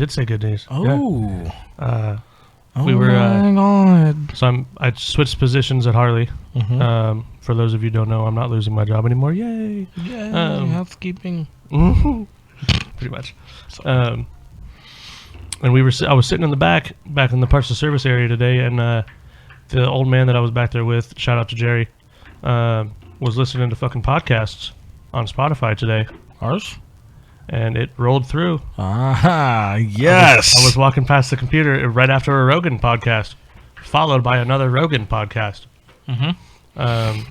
did say good news. Oh. Yeah. Oh we were. my God. So I switched positions at Harley. Mm-hmm. For those of you who don't know, I'm not losing my job anymore. Yay! Yeah, housekeeping. Pretty much. And I was sitting in the back in the parts of service area today, and the old man that I was back there with, shout out to Jerry, was listening to fucking podcasts on Spotify today. Ours? And it rolled through. Ah, yes. I was walking past the computer right after a Rogan podcast, followed by another Rogan podcast. I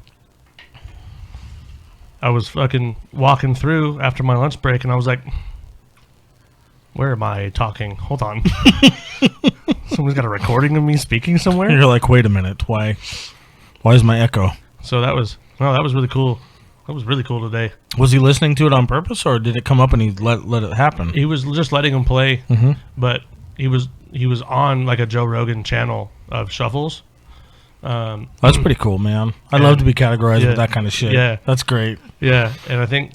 was fucking walking through after my lunch break, and I was like, where am I talking? Hold on. Someone's got a recording of me speaking somewhere? You're like, wait a minute. Why is my echo? So that was really cool. That was really cool today. Was he listening to it on purpose, or did it come up and he let it happen? He was just letting him play, but he was on like a Joe Rogan channel of shuffles. That's pretty cool, man. I'd love to be categorized with that kind of shit. Yeah. That's great. Yeah, and I think,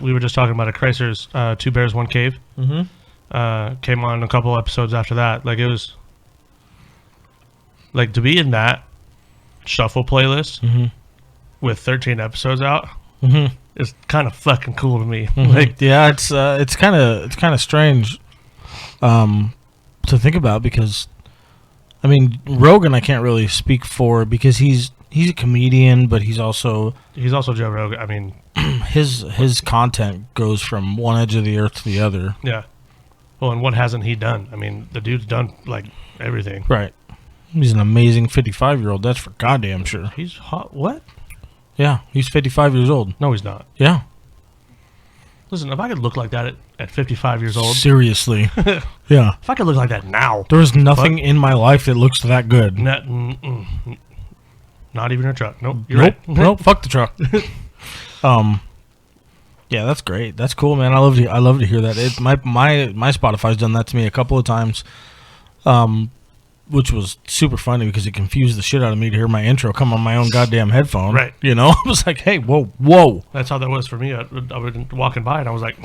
we were just talking about a Chrysler's Two Bears, One Cave. Came on a couple episodes after that. Like, it was, like, to be in that shuffle playlist with 13 episodes out is kind of fucking cool to me. Like, yeah, it's kind of strange to think about, because I mean, Rogan I can't really speak for, because he's a comedian, but he's also Joe Rogan. I mean, his content goes from one edge of the earth to the other. Yeah. Well, and what hasn't he done? I mean, the dude's done like everything. Right. He's an amazing 55-year-old. That's for goddamn sure. He's hot. What? Yeah, he's 55 years old. No, he's not. Yeah. Listen, if I could look like that at 55 years old. Seriously. Yeah. If I could look like that now. There's nothing in my life that looks that good. Not even a truck. Nope. You're Nope. right. Nope. Fuck the truck. Yeah, that's great. That's cool, man. I love to hear that. My Spotify's done that to me a couple of times, which was super funny because it confused the shit out of me to hear my intro come on my own goddamn headphone. Right. You know, I was like, hey, whoa. That's how that was for me. I was walking by and I was like,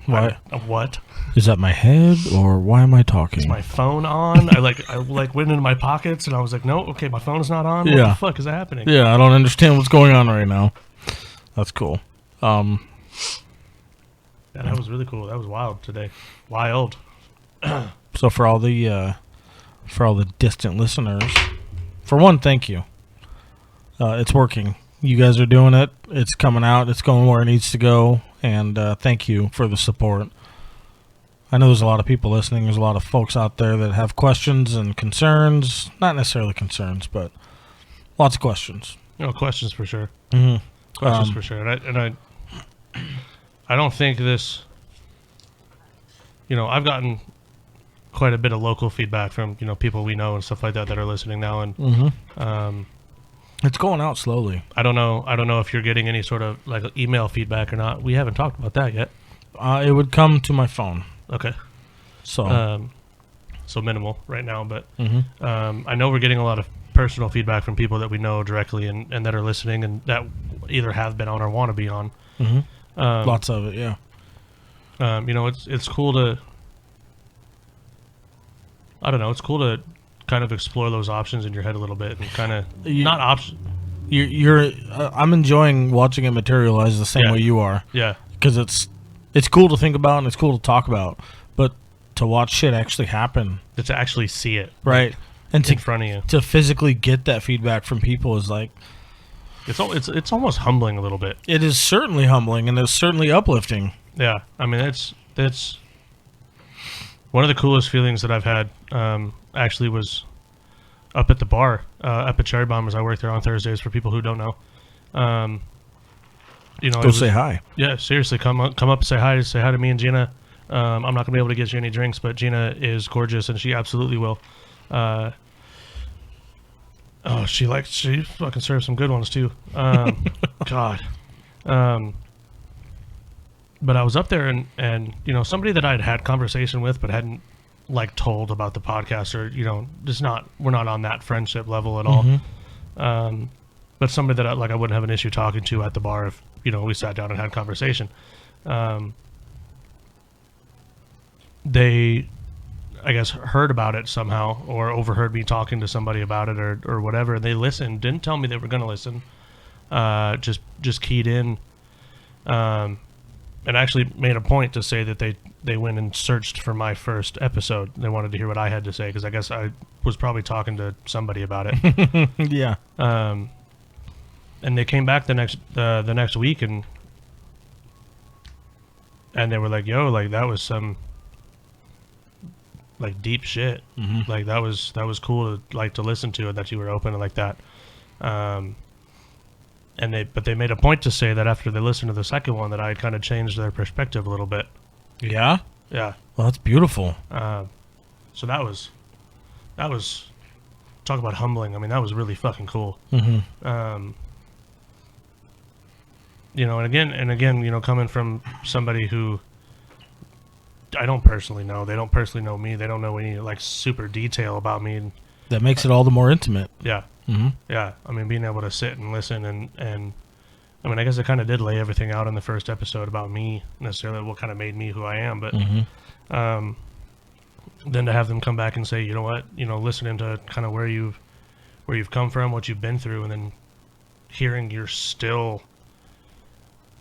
Why? What? Is that my head, or why am I talking? Is my phone on? I went into my pockets and I was like, no, okay, my phone's not on. What the fuck is happening? Yeah, I don't understand what's going on right now. That's cool. Yeah, that was really cool. That was wild today. Wild. So for all the distant listeners, for one, thank you. It's working. You guys are doing it. It's coming out. It's going where it needs to go. And thank you for the support. I know there's a lot of people listening. There's a lot of folks out there that have questions and concerns. Not necessarily concerns, but lots of questions. Questions for sure. Mm-hmm. Questions for sure. And I don't think this. I've gotten quite a bit of local feedback from people we know and stuff like that are listening now, and it's going out slowly. I don't know if you're getting any sort of like email feedback or not. We haven't talked about that yet. It would come to my phone. Okay. So minimal right now, but I know we're getting a lot of personal feedback from people that we know directly and that are listening and that either have been on or want to be on. Lots of it, yeah. It's cool to. I don't know. It's cool to kind of explore those options in your head a little bit and kind of not options. I'm enjoying watching it materialize the same way you are. Yeah. Because it's cool to think about and it's cool to talk about, but to watch shit actually happen. To actually see it. Right. And in front of you. To physically get that feedback from people is like. It's almost humbling a little bit. It is certainly humbling and it's certainly uplifting. Yeah. I mean, it's one of the coolest feelings that I've had actually was up at the bar, up at Cherry Bombers. I work there on Thursdays for people who don't know. Go say hi. Yeah, seriously, come up and say hi to me and Gina. I'm not going to be able to get you any drinks, but Gina is gorgeous and she absolutely will. She fucking serves some good ones too. God. But I was up there and somebody that I'd had conversation with but hadn't like told about the podcast or we're not on that friendship level at all. But somebody that I wouldn't have an issue talking to at the bar if we sat down and had conversation. they, I guess, heard about it somehow or overheard me talking to somebody about it or whatever. They listened, didn't tell me they were going to listen. Just keyed in, and actually made a point to say that they went and searched for my first episode. They wanted to hear what I had to say because I guess I was probably talking to somebody about it. Yeah. And they came back the next week and they were like, "Yo, like that was some like deep shit. Mm-hmm. Like that was cool to listen to, and that you were open like that." And they made a point to say that after they listened to the second one that I kind of changed their perspective a little bit. Yeah. Yeah. Well, that's beautiful. So that was talk about humbling. I mean, that was really fucking cool. Mm-hmm. You know, and again, you know, coming from somebody who I don't personally know, they don't personally know me, they don't know any like super detail about me. And, That makes it all the more intimate. yeah. Mm-hmm. Yeah, I mean, being able to sit and listen and I mean, I guess I kind of did lay everything out in the first episode about me, necessarily what kind of made me who I am, but Mm-hmm. Then to have them come back and say, you know what, you know, listening to kind of where you've come from, what you've been through, and then hearing you're still,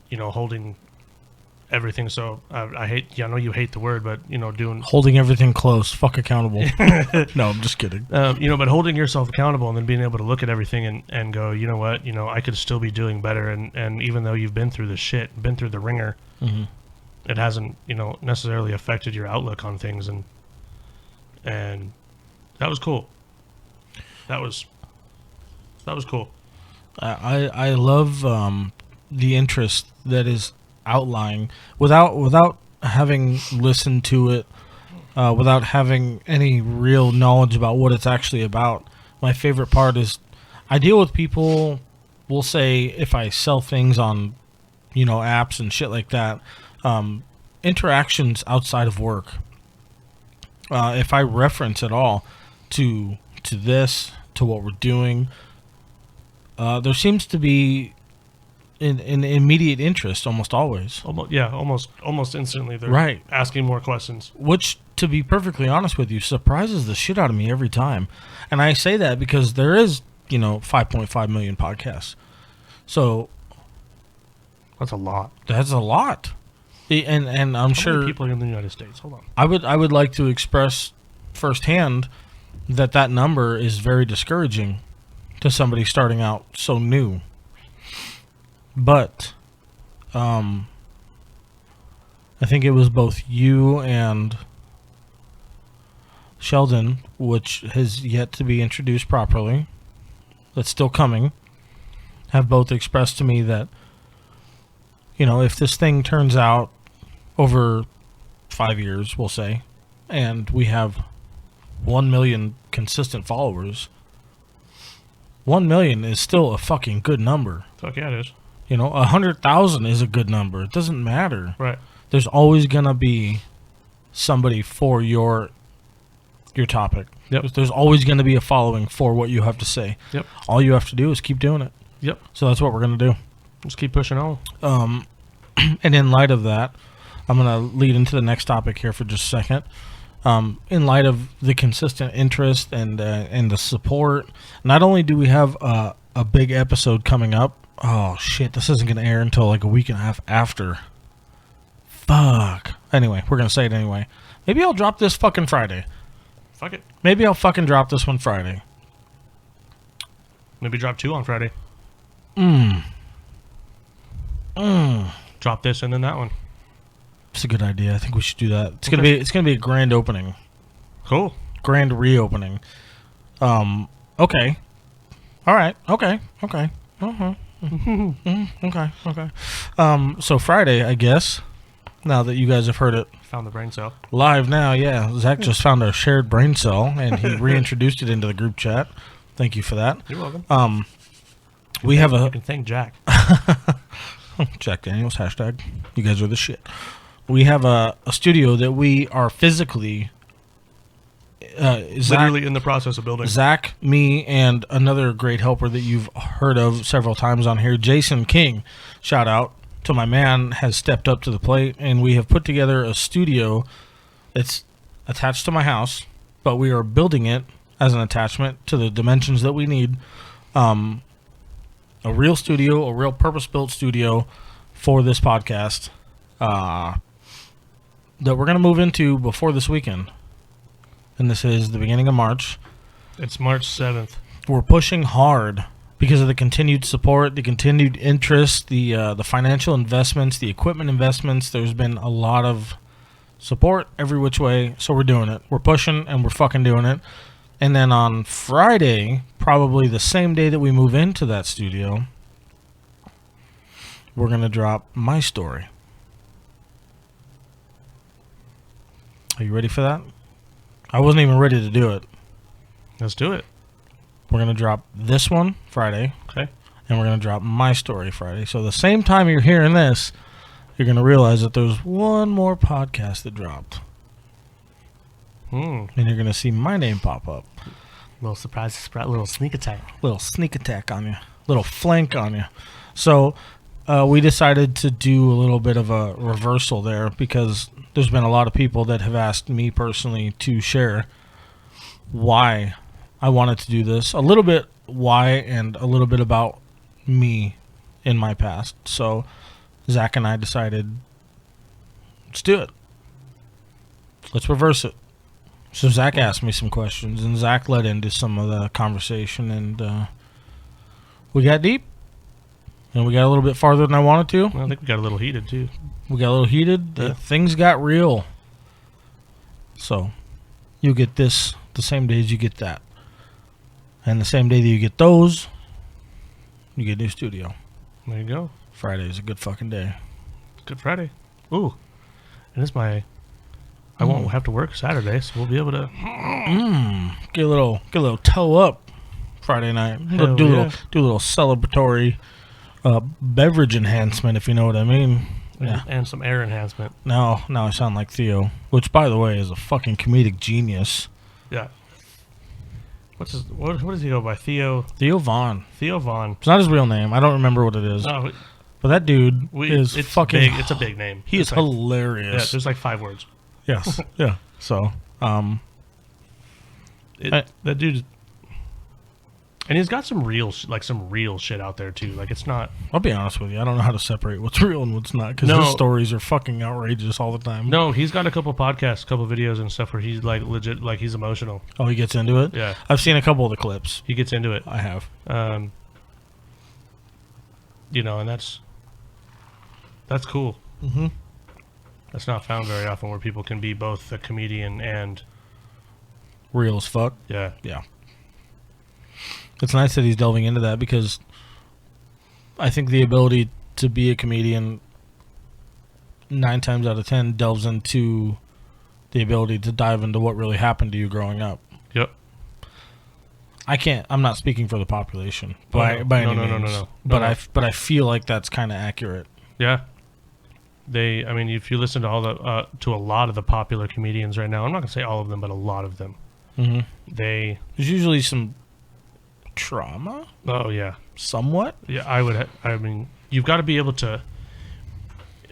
you know, holding everything. So I know you hate the word, but you know, Holding everything close. Fuck accountable. No, I'm just kidding. you know, but holding yourself accountable and then being able to look at everything and go, you know what, you know, I could still be doing better. And even though you've been through the shit, been through the ringer, Mm-hmm. it hasn't, you know, necessarily affected your outlook on things. And that was cool. That was cool. I love the interest that is outlying without having listened to it, without having any real knowledge about what it's actually about. My favorite part is I deal with people. We'll say if I sell things on, you know, apps and shit like that, interactions outside of work. If I reference at all to this, to what we're doing, there seems to be an immediate interest almost always. Almost instantly. They're Right. asking more questions. Which, to be perfectly honest with you, surprises the shit out of me every time. And I say that because there is, you know, 5.5 million podcasts. So That's a lot. that's a lot. And I'm How sure many people are in the United States? Hold on. I would like to express firsthand that number is very discouraging to somebody starting out so new. But I think it was both you and Sheldon, which has yet to be introduced properly, that's still coming, have both expressed to me that, you know, if this thing turns out over 5 years, we'll say, and we have 1 million consistent followers, 1 million is still a fucking good number. Fuck yeah, it is. You know, 100,000 is a good number. It doesn't matter. Right. There's always gonna be somebody for your topic. Yep. There's always gonna be a following for what you have to say. Yep. All you have to do is keep doing it. Yep. So that's what we're gonna do. Just keep pushing on. And in light of that, I'm gonna lead into the next topic here for just a second. In light of the consistent interest and the support, not only do we have a big episode coming up. Oh shit! This isn't gonna air until like a week and a half after. Fuck. Anyway, we're gonna say it anyway. Maybe I'll drop this fucking Friday. Fuck it. Maybe I'll fucking drop this one Friday. Maybe drop 2 on Friday. Drop this and then that one. It's a good idea. I think we should do that. It's gonna be a grand opening. Cool. Grand reopening. Okay. All right. Okay. Uh-huh. Okay. So Friday, I guess. Now that you guys have heard it Found the brain cell. live now, yeah. Zach just found a shared brain cell and he reintroduced it into the group chat. Thank you for that. You're welcome. We have You a can thank Jack. Jack Daniels hashtag. You guys are the shit. We have a studio that we are physically. Literally in the process of building. Zach, me, and another great helper that you've heard of several times on here, Jason King, shout out to my man, has stepped up to the plate, and we have put together a studio It's attached to my house, but we are building it as an attachment to the dimensions that we need. A real studio, a real purpose-built studio for this podcast that we're going to move into before this weekend. And this is the beginning of March. It's March 7th. We're pushing hard because of the continued support, the continued interest, the financial investments, the equipment investments. There's been a lot of support every which way, so we're doing it. We're pushing and we're fucking doing it. And then on Friday, probably the same day that we move into that studio, we're going to drop my story. Are you ready for that? I wasn't even ready to do it. Let's do it. We're going to drop this one Friday. Okay. And we're going to drop my story Friday. So the same time you're hearing this, you're going to realize that there's one more podcast that dropped. And you're going to see my name pop up. Little surprise, little sneak attack. Little sneak attack on you. Little flank on you. So we decided to do a little bit of a reversal there because there's been a lot of people that have asked me personally to share why I wanted to do this. A little bit why and a little bit about me in my past. So Zach and I decided, let's do it. Let's reverse it. So Zach asked me some questions, and Zach led into some of the conversation, and we got deep, and we got a little bit farther than I wanted to. I think we got a little heated, too. We got a little heated. Yeah. Things got real. So you get this the same day as you get that. And the same day that you get those, you get a new studio. There you go. Friday is a good fucking day. Good Friday. Ooh. And it's my... I won't have to work Saturday, so we'll be able to... Get a little toe up Friday night. Hell Do yeah. a little celebratory beverage enhancement, if you know what I mean. Yeah. And some air enhancement. Now I sound like Theo, which, by the way, is a fucking comedic genius. Yeah. What does he go by? Theo Vaughn. Theo Vaughn. It's not his real name. I don't remember what it is. Oh, But that dude is it's fucking... big. It's a big name. He is like, hilarious. Yeah, there's like 5 words. Yes. Yeah. So, that dude... And he's got some real shit out there, too. Like, it's not... I'll be honest with you. I don't know how to separate what's real and what's not, because No. his stories are fucking outrageous all the time. No, he's got a couple podcasts, couple videos and stuff where he's, like, legit... Like, he's emotional. Oh, he gets into it? Yeah. I've seen a couple of the clips. He gets into it. I have. You know, and that's cool. Mm-hmm. That's not found very often where people can be both a comedian and... Real as fuck. Yeah. Yeah. It's nice that he's delving into that, because I think the ability to be a comedian 9 times out of 10 delves into the ability to dive into what really happened to you growing up. Yep. I'm not speaking for the population by any means. No. But I feel like that's kind of accurate. Yeah. I mean, if you listen to to a lot of the popular comedians right now, I'm not gonna say all of them, but a lot of them, There's usually some trauma. Oh yeah. Somewhat. Yeah, I mean, you've got to be able to.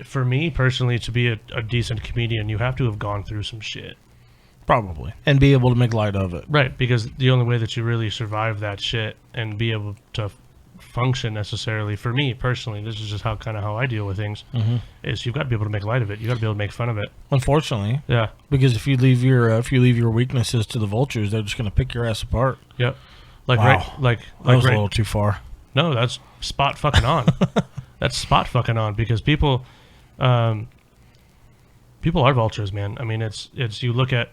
For me personally, to be a decent comedian, you have to have gone through some shit. Probably. And be able to make light of it. Right, because the only way that you really survive that shit and be able to function necessarily, for me personally, this is just how I deal with things, is you've got to be able to make light of it. You got to be able to make fun of it. Unfortunately. Yeah. Because if you leave your weaknesses to the vultures, they're just going to pick your ass apart. Yep. Like wow. That was a little too far. No, that's spot fucking on. That's spot fucking on, because people are vultures, man. I mean, it's you look at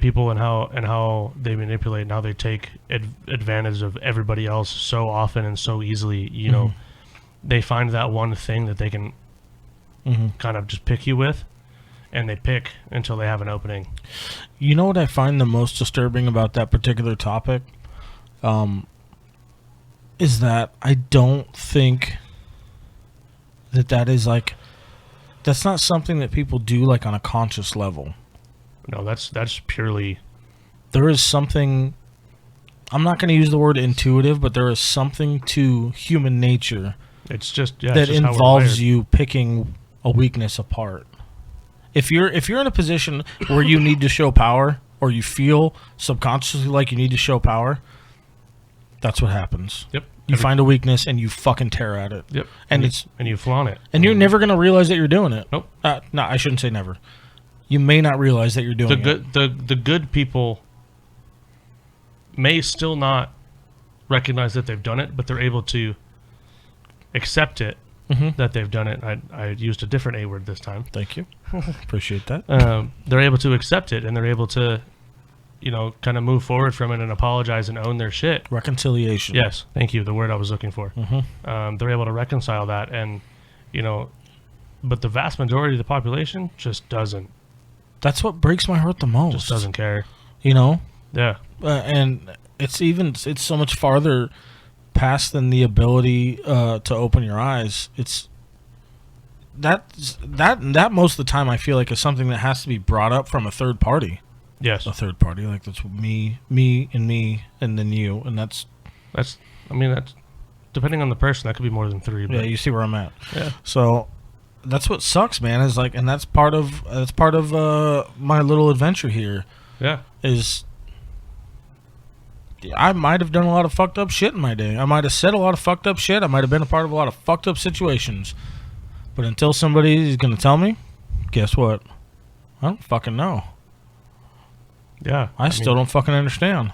people and how they manipulate and how they take advantage of everybody else so often and so easily. You know, they find that one thing that they can kind of just pick you with, and they pick until they have an opening. You know what I find the most disturbing about that particular topic? Is that I don't think that is like, that's not something that people do like on a conscious level. No, that's purely... There is something, I'm not going to use the word intuitive, but there is something to human nature It's just that it's just how we're involves wired. you picking a weakness apart. If you're in a position where you need to show power, or you feel subconsciously like you need to show power, that's what happens. Yep. You find a weakness and you fucking tear at it. Yep. And you flaunt it. and you're never gonna realize that you're doing it. Nope. No, I shouldn't say never. You may not realize that you're doing it. The good people may still not recognize that they've done it, but they're able to accept it that they've done it. I used a different A word this time. Thank you. Appreciate that. They're able to accept it, and they're able to, kind of move forward from it and apologize and own their shit. Reconciliation. Yes, thank you. The word I was looking for. They're able to reconcile that, and but the vast majority of the population just doesn't. That's what breaks my heart the most. Just doesn't care. Yeah. And it's so much farther past than the ability to open your eyes. It's that most of the time I feel like is something that has to be brought up from a third party. Yes. A third party, like that's me, and then you, and that's depending on the person. That could be more than three. But yeah. You see where I'm at. Yeah. So that's what sucks, man. Is like, and that's part of my little adventure here. Yeah. Is I might have done a lot of fucked up shit in my day. I might have said a lot of fucked up shit. I might have been a part of a lot of fucked up situations. But until somebody is going to tell me, guess what? I don't fucking know. Yeah. I still don't fucking understand.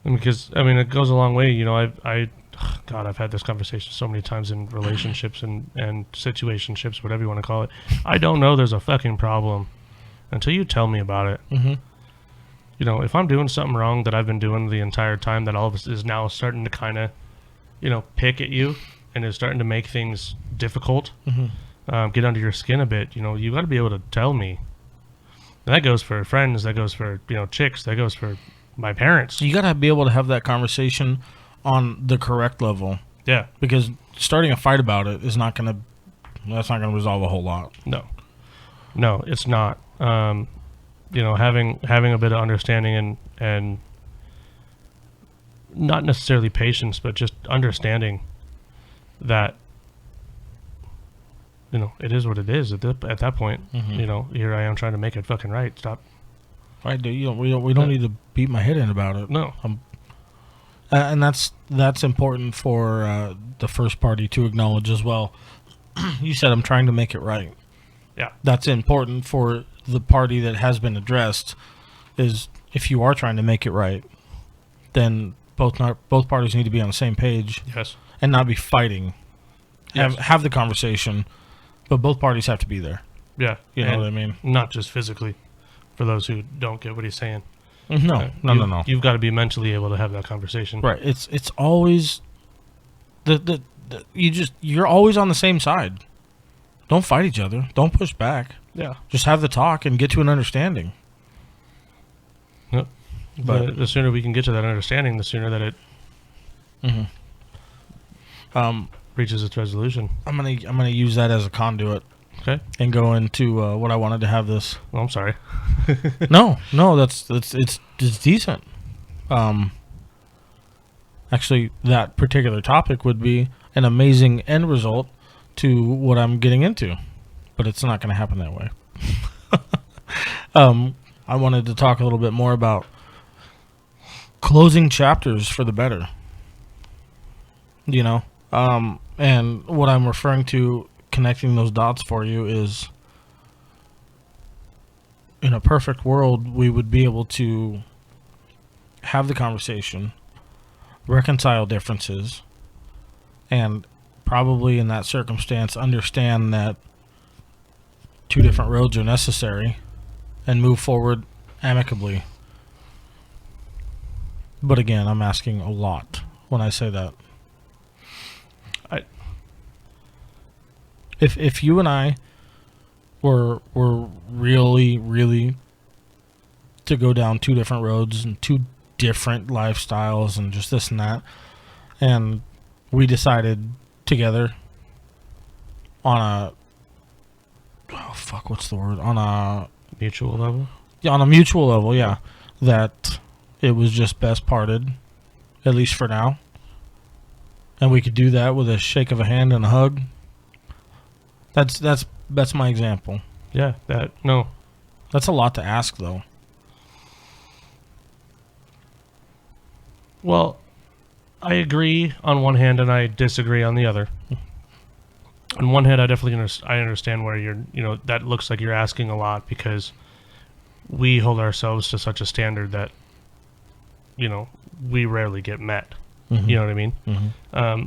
Because it goes a long way. I've had this conversation so many times in relationships and situationships, whatever you want to call it. I don't know there's a fucking problem until you tell me about it. Mm-hmm. If I'm doing something wrong that I've been doing the entire time, that all of us is now starting to kind of, pick at you and is starting to make things difficult, get under your skin a bit, you got to be able to tell me. And that goes for friends, that goes for, chicks, that goes for my parents. You got to be able to have that conversation on the correct level. Yeah. Because starting a fight about it is that's not going to resolve a whole lot. No, it's not. Having a bit of understanding and not necessarily patience, but just understanding that, it is what it is at that point. Here I am trying to make it fucking right. Stop. Right, dude. We don't need to beat my head in about it. No. And that's important for the first party to acknowledge as well. You said I'm trying to make it right. Yeah. That's important for the party that has been addressed. Is if you are trying to make it right, then both parties need to be on the same page. Yes. And not be fighting. Yes. Have the conversation, but both parties have to be there. Yeah. You know what I mean? Not just physically, for those who don't get what he's saying. No. You've got to be mentally able to have that conversation. Right. It's always you're always on the same side. Don't fight each other. Don't push back. Yeah. Just have the talk and get to an understanding. Yep. But the sooner we can get to that understanding, the sooner that it reaches its resolution. I'm gonna use that as a conduit. Okay. And go into what I wanted to have this. Well, I'm sorry. No, it's decent. Actually, that particular topic would be an amazing end result to what I'm getting into, but it's not going to happen that way. I wanted to talk a little bit more about closing chapters for the better. And what I'm referring to, connecting those dots for you, is in a perfect world, we would be able to have the conversation, reconcile differences, and probably in that circumstance understand that two different roads are necessary and move forward amicably. But again, I'm asking a lot when I say that. If you and I were really to go down two different roads and two different lifestyles and just this and that, and we decided together on a on a Mutual level? Yeah, on a mutual level, yeah. That it was just best parted, at least for now. And we could do that with a shake of a hand and a hug. That's my example. Yeah, no. That's a lot to ask, though. Well, I agree on one hand and I disagree on the other. On one hand, I definitely I understand where that looks like you're asking a lot because we hold ourselves to such a standard that, we rarely get met. Mm-hmm. You know what I mean? Mm-hmm.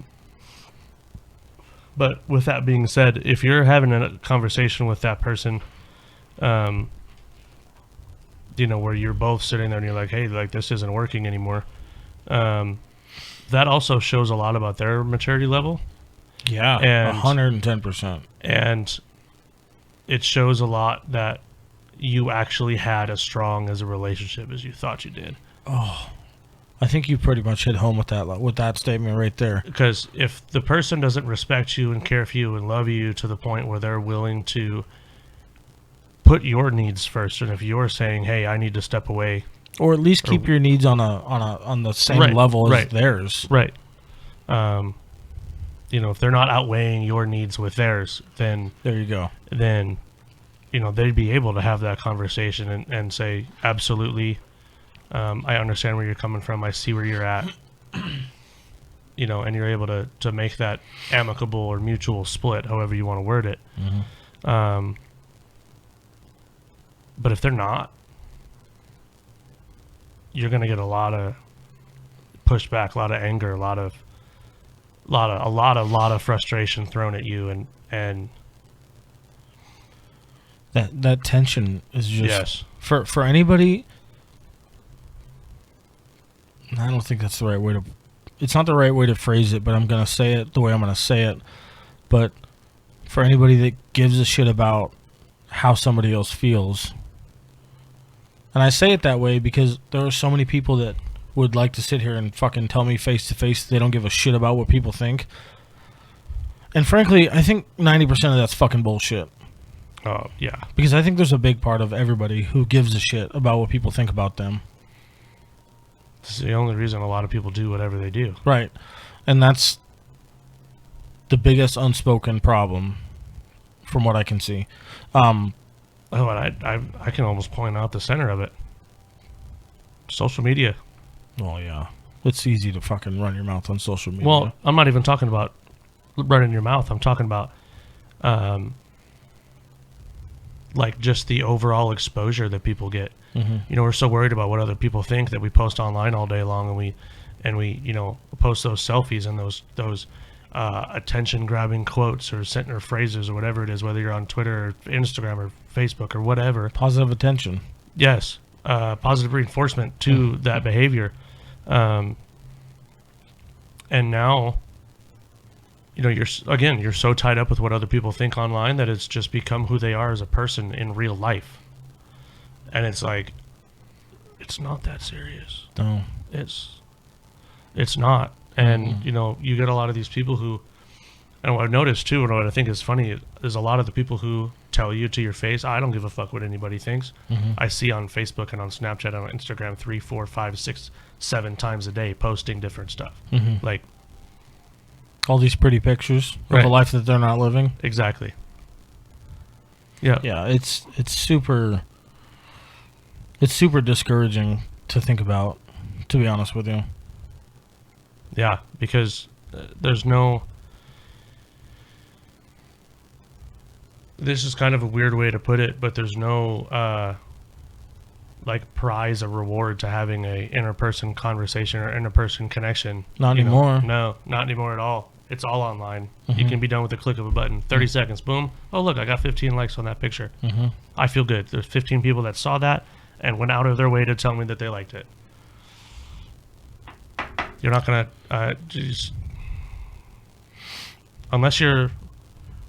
But with that being said, if you're having a conversation with that person, where you're both sitting there and you're like, hey, like this isn't working anymore, that also shows a lot about their maturity level. Yeah, and 110%. And it shows a lot that you actually had as strong as a relationship as you thought you did. Oh, I think you pretty much hit home with that statement right there. Because if the person doesn't respect you and care for you and love you to the point where they're willing to put your needs first, and if you're saying, "Hey, I need to step away," or at least keep your needs on the same level as theirs, right? If they're not outweighing your needs with theirs, then there you go. Then, they'd be able to have that conversation and say, absolutely. I understand where you're coming from. I see where you're at. And you're able to make that amicable or mutual split, however you want to word it. Mm-hmm. But if they're not, you're going to get a lot of pushback, a lot of anger, a lot of frustration thrown at you, and that tension is just yes. For anybody. I don't think that's the right way to. It's not the right way to phrase it, but I'm gonna say it the way I'm gonna say it. But for anybody that gives a shit about how somebody else feels, and I say it that way because there are so many people that would like to sit here and fucking tell me face to face they don't give a shit about what people think. And frankly, I think 90% of that's fucking bullshit. Oh, yeah. Because I think there's a big part of everybody who gives a shit about what people think about them. This is the only reason a lot of people do whatever they do. Right. And that's the biggest unspoken problem from what I can see. And I can almost point out the center of it. Social media. Well, yeah. It's easy to fucking run your mouth on social media. Well, I'm not even talking about running your mouth. I'm talking about like just the overall exposure that people get. Mm-hmm. We're so worried about what other people think that we post online all day long, and we post those selfies and those attention grabbing quotes or sentence phrases or whatever it is, whether you're on Twitter or Instagram or Facebook or whatever. Positive attention. Yes. Positive reinforcement to that behavior. And now, you're so tied up with what other people think online that it's just become who they are as a person in real life. And it's like, it's not that serious. No. It's not. And, you get a lot of these people who, and what I've noticed too, and what I think is funny is a lot of the people who tell you to your face, I don't give a fuck what anybody thinks. Mm-hmm. I see on Facebook and on Snapchat and on Instagram 3, 4, 5, 6, 7 times a day posting different stuff. Mm-hmm. Like all these pretty pictures of a life that they're not living. Exactly. Yeah. Yeah, it's super discouraging to think about, to be honest with you. Yeah, because there's no... This is kind of a weird way to put it, but there's no prize or reward to having a inter-person conversation or inter-person connection. Not anymore. No, not anymore at all. It's all online. Mm-hmm. You can be done with the click of a button. 30 seconds, boom. Oh, look, I got 15 likes on that picture. Mm-hmm. I feel good. There's 15 people that saw that and went out of their way to tell me that they liked it. You're not going to... unless you're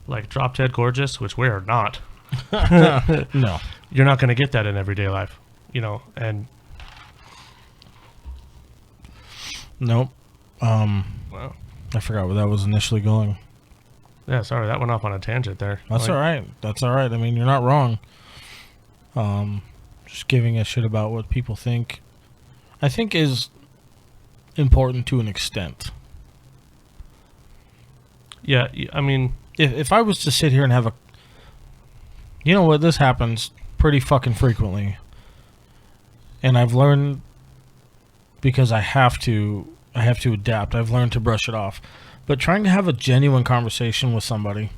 like drop dead gorgeous, which we are not. No. You're not going to get that in everyday life, and... Nope. Well, I forgot where that was initially going. Yeah, sorry, that went off on a tangent there. That's all right. That's all right. I mean, you're not wrong. Just giving a shit about what people think, I think, is important to an extent. Yeah, I mean... If I was to sit here and have You know what? This happens pretty fucking frequently. And I've learned, because I have to adapt. I've learned to brush it off. But trying to have a genuine conversation with somebody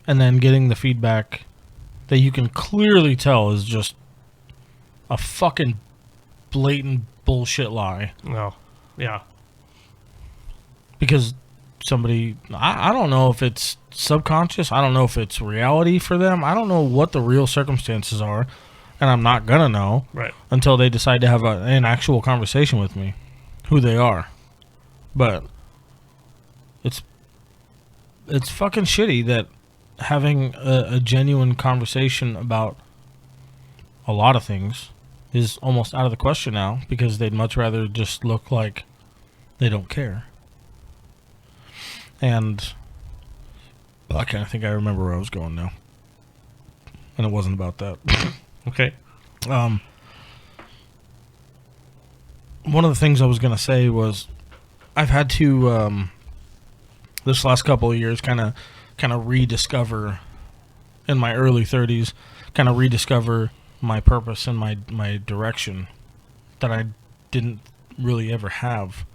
and then getting the feedback that you can clearly tell is just a fucking blatant bullshit lie. No. Yeah. Because somebody, I don't know if it's subconscious. I don't know if it's reality for them. I don't know what the real circumstances are. And I'm not going to know Right. until they decide to have an actual conversation with me, who they are. But it's fucking shitty that having a genuine conversation about a lot of things is almost out of the question now, because they'd much rather just look like they don't care. And I kind of think I remember where I was going now. And it wasn't about that. Okay. One of the things I was going to say was I've had to, this last couple of years, kind of rediscover, in my early 30s, kind of rediscover my purpose and my direction that I didn't really ever have.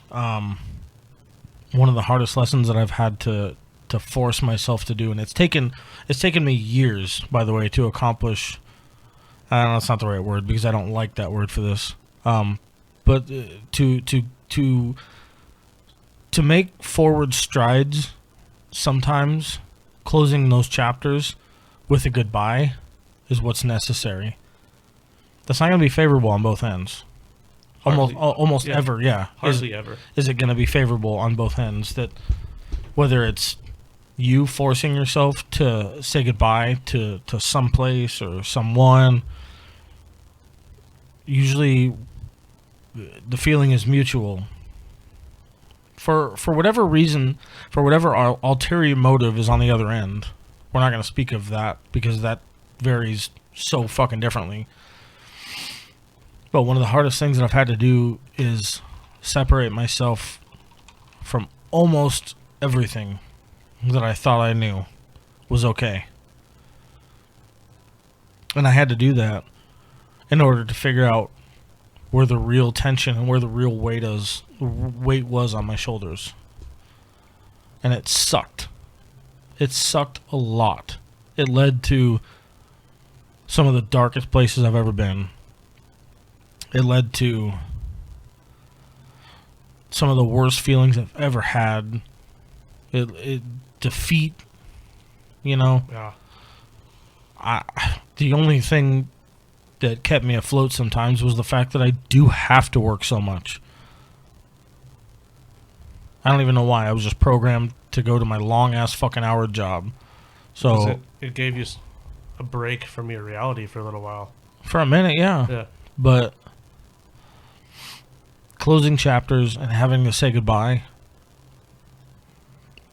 One of the hardest lessons that I've had to force myself to do, and it's taken me years, by the way, to accomplish. I don't know, that's not the right word, because I don't like that word for this. But to make forward strides, sometimes closing those chapters with a goodbye is what's necessary. That's not going to be favorable on both ends. Almost yeah. ever, yeah. Hardly ever. Is it going to be favorable on both ends? That whether it's you forcing yourself to say goodbye to some place or someone, usually the feeling is mutual. For whatever reason, for whatever our ulterior motive is on the other end, we're not going to speak of that because that varies so fucking differently. But one of the hardest things that I've had to do is separate myself from almost everything that I thought I knew was okay. And I had to do that in order to figure out where the real tension and where the real weight was on my shoulders. And it sucked. It sucked a lot. It led to some of the darkest places I've ever been. It led to some of the worst feelings I've ever had. It defeat, you know. Yeah. The only thing that kept me afloat sometimes was the fact that I do have to work so much. I don't even know why. I was just programmed to go to my long-ass fucking hour job. So it gave you a break from your reality for a little while. For a minute, yeah. Yeah. But closing chapters and having to say goodbye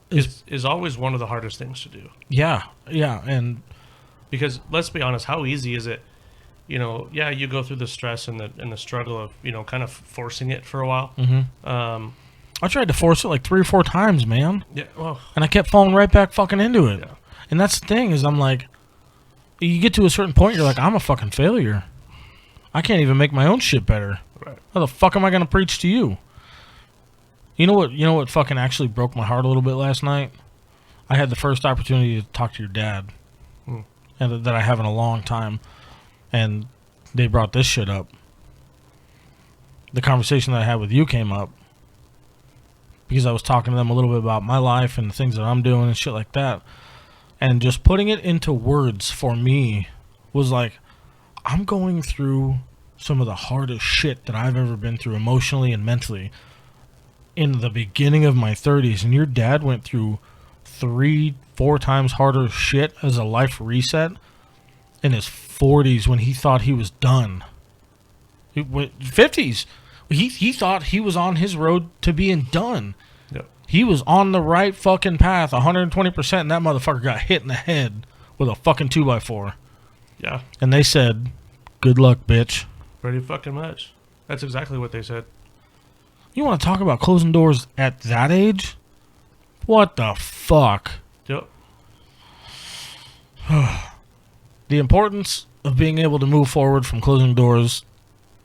is always one of the hardest things to do. Yeah, and because let's be honest, how easy is it? You know, yeah, you go through the stress and the struggle of, you know, kind of forcing it for a while. I tried to force it like 3 or 4 times, man. Yeah, well, and I kept falling right back fucking into it. Yeah. And that's the thing, is I'm like, you get to a certain point, you're like, I'm a fucking failure. I can't even make my own shit better. Right. How the fuck am I going to preach to you? You know what fucking actually broke my heart a little bit last night? I had the first opportunity to talk to your dad. And that I have in a long time. And they brought this shit up. The conversation that I had with you came up because I was talking to them a little bit about my life and the things that I'm doing and shit like that. And just putting it into words for me was like, I'm going through some of the hardest shit that I've ever been through emotionally and mentally in the beginning of my 30s. And your dad went through 3-4 times harder shit as a life reset in his 40s when he thought he was done. 50s. He thought he was on his road to being done. Yep. He was on the right fucking path, 120%, and that motherfucker got hit in the head with a fucking 2x4. Yeah. And they said, good luck, bitch. Pretty fucking much. That's exactly what they said. You want to talk about closing doors at that age? What the fuck? Yep. The importance of being able to move forward from closing doors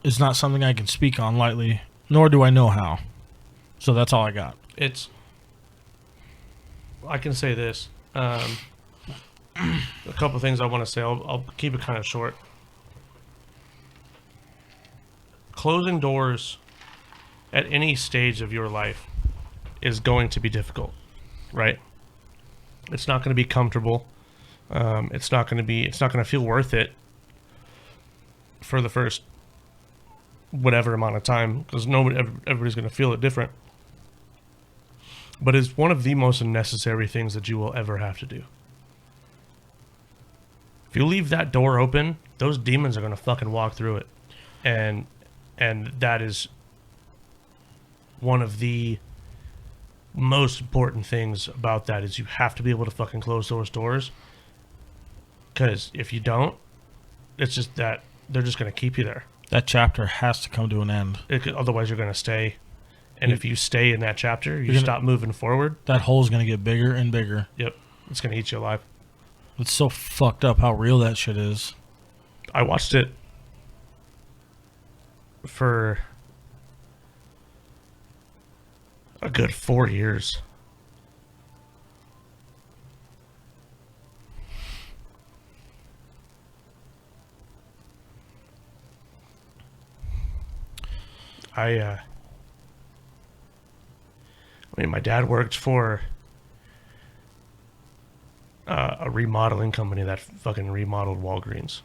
is not something I can speak on lightly, nor do I know how. So that's all I got. I can say this. A couple things I want to say. I'll keep it kind of short. Closing doors at any stage of your life is going to be difficult, right? It's not going to be comfortable. It's not going to feel worth it for the first whatever amount of time, because everybody's going to feel it different. But it's one of the most necessary things that you will ever have to do. If you leave that door open, those demons are going to fucking walk through it. And that is one of the most important things about that, is you have to be able to fucking close those doors. Because if you don't, it's just that they're just going to keep you there. That chapter has to come to an end. Otherwise, you're going to stay. And if you stay in that chapter, you stop moving forward. That hole's going to get bigger and bigger. Yep. It's going to eat you alive. It's so fucked up how real that shit is. I watched it for a good 4 years. I mean, my dad worked for a remodeling company that fucking remodeled Walgreens.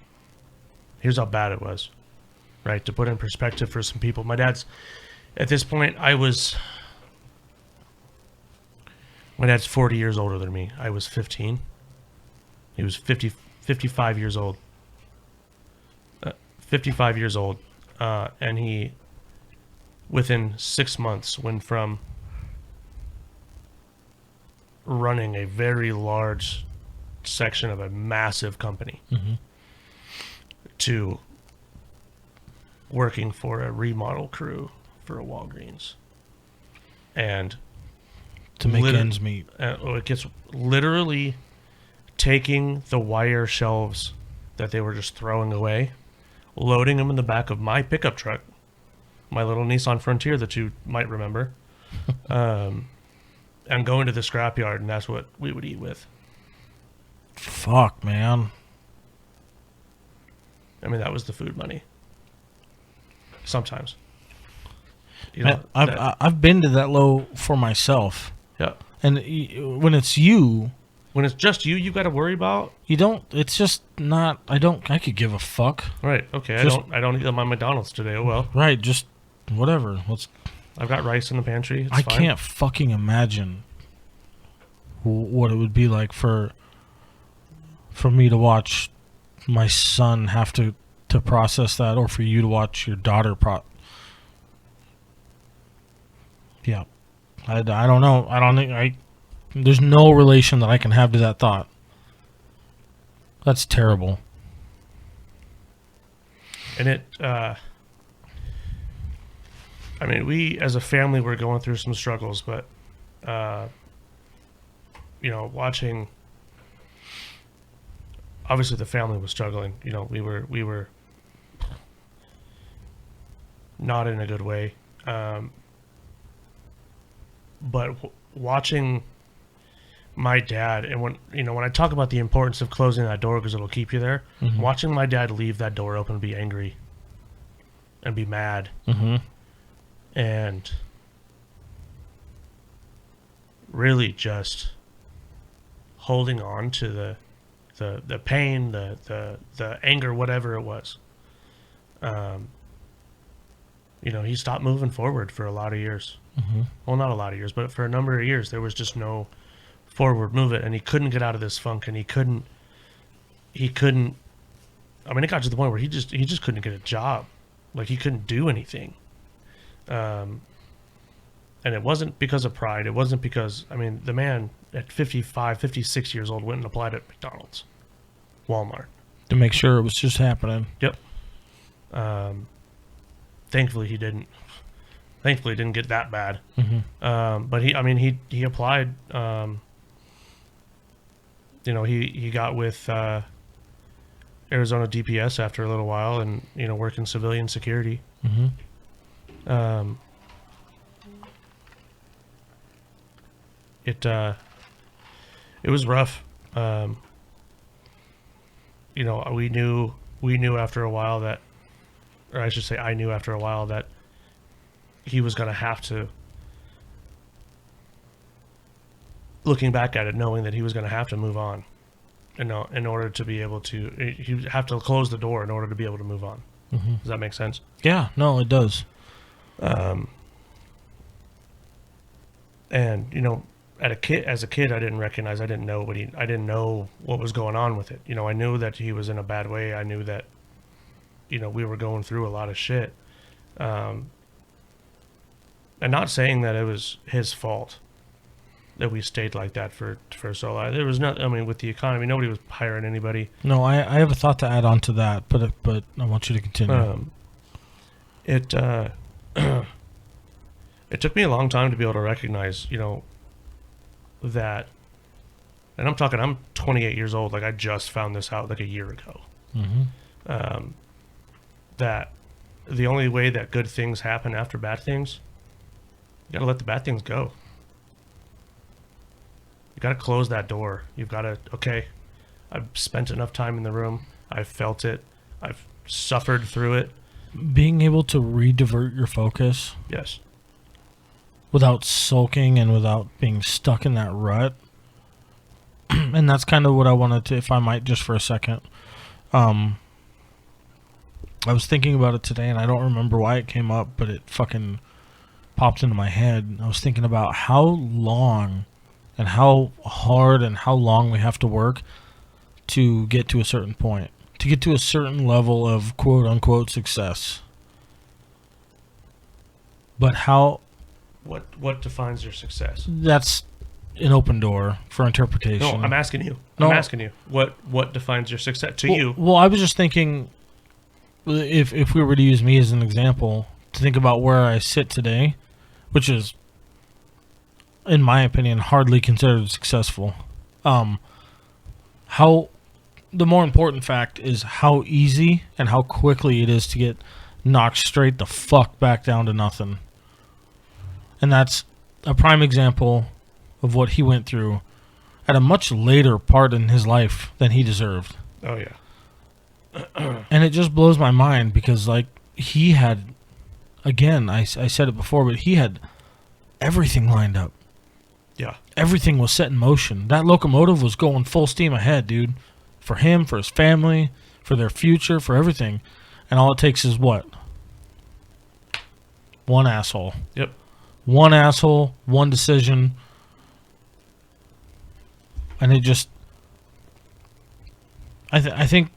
Here's how bad it was, right? To put in perspective for some people, my dad's, at this point, my dad's 40 years older than me. I was 15. He was 55 years old. 55 years old. And he, within 6 months, went from running a very large section of a massive company to working for a remodel crew for a Walgreens. And to make ends meet. It gets literally taking the wire shelves that they were just throwing away, loading them in the back of my pickup truck, my little Nissan Frontier that you might remember, and going to the scrapyard, and that's what we would eat with. Fuck, man. I mean, that was the food money. Sometimes. You know, I've been to that low for myself. Yeah. And when it's you... When it's just you, you got to worry about. You don't. It's just not. I could give a fuck. Right. Okay. I don't eat my McDonald's today. Oh well. Right. Just whatever. I've got rice in the pantry. It's I fine. can't fucking imagine what it would be like for me to watch my son have to process that, or for you to watch your daughter Yeah. I don't know. I don't think there's no relation that I can have to that thought. That's terrible. And it, I mean, we as a family were going through some struggles, but, you know, watching, obviously the family was struggling. You know, we were not in a good way. But watching my dad, and when I talk about the importance of closing that door because it'll keep you there, watching my dad leave that door open and be angry and be mad and really just holding on to the pain, the anger, whatever it was. You know, he stopped moving forward for a lot of years. Well, not a lot of years, but for a number of years, there was just no forward movement, and he couldn't get out of this funk, and he couldn't. I mean, it got to the point where he just couldn't get a job, like he couldn't do anything. And it wasn't because of pride. It wasn't because, I mean, the man at 55, 56 years old went and applied at McDonald's, Walmart, to make sure it was just happening. Yep. Thankfully, he didn't. Thankfully, it didn't get that bad. Mm-hmm. But he applied. He got with Arizona DPS after a little while, and worked in civilian security. Mm-hmm. It was rough. We knew after a while that, or I should say, I knew after a while that he was going to have to. Looking back at it, knowing that he was going to have to move on, in order to be able to, he would have to close the door in order to be able to move on. Mm-hmm. Does that make sense? Yeah, no, it does. And as a kid, I didn't know what was going on with it. I knew that he was in a bad way. I knew that, we were going through a lot of shit. And not saying that it was his fault that we stayed like that for so long. There was not. I mean, with the economy, nobody was hiring anybody. No, I have a thought to add on to that, but I want you to continue. It took me a long time to be able to recognize, that, and I'm 28 years old. Like, I just found this out like a year ago. Mm-hmm. That the only way that good things happen after bad things, you gotta let the bad things go. You gotta close that door. You've gotta, okay, I've spent enough time in the room. I've felt it. I've suffered through it. Being able to re-divert your focus Yes. without sulking and without being stuck in that rut. And that's kind of what I wanted to, if I might, just for a second. I was thinking about it today, and I don't remember why it came up, but it fucking popped into my head. I was thinking about how long and how hard and how long we have to work to get to a certain point, to get to a certain level of quote-unquote success. But how... What defines your success? That's an open door for interpretation. No, I'm asking you. No. I'm asking you. What defines your success to you? Well, I was just thinking, if we were to use me as an example, to think about where I sit today, which is, in my opinion, hardly considered successful. How the more important fact is how easy and how quickly it is to get knocked straight the fuck back down to nothing. And that's a prime example of what he went through at a much later part in his life than he deserved. Oh yeah. And it just blows my mind because, like, he had, again, I said it before, but he had everything lined up. Yeah. Everything was set in motion. That locomotive was going full steam ahead, dude. For him, for his family, for their future, for everything. And all it takes is what? One asshole. Yep. One asshole, one decision. And it just... I think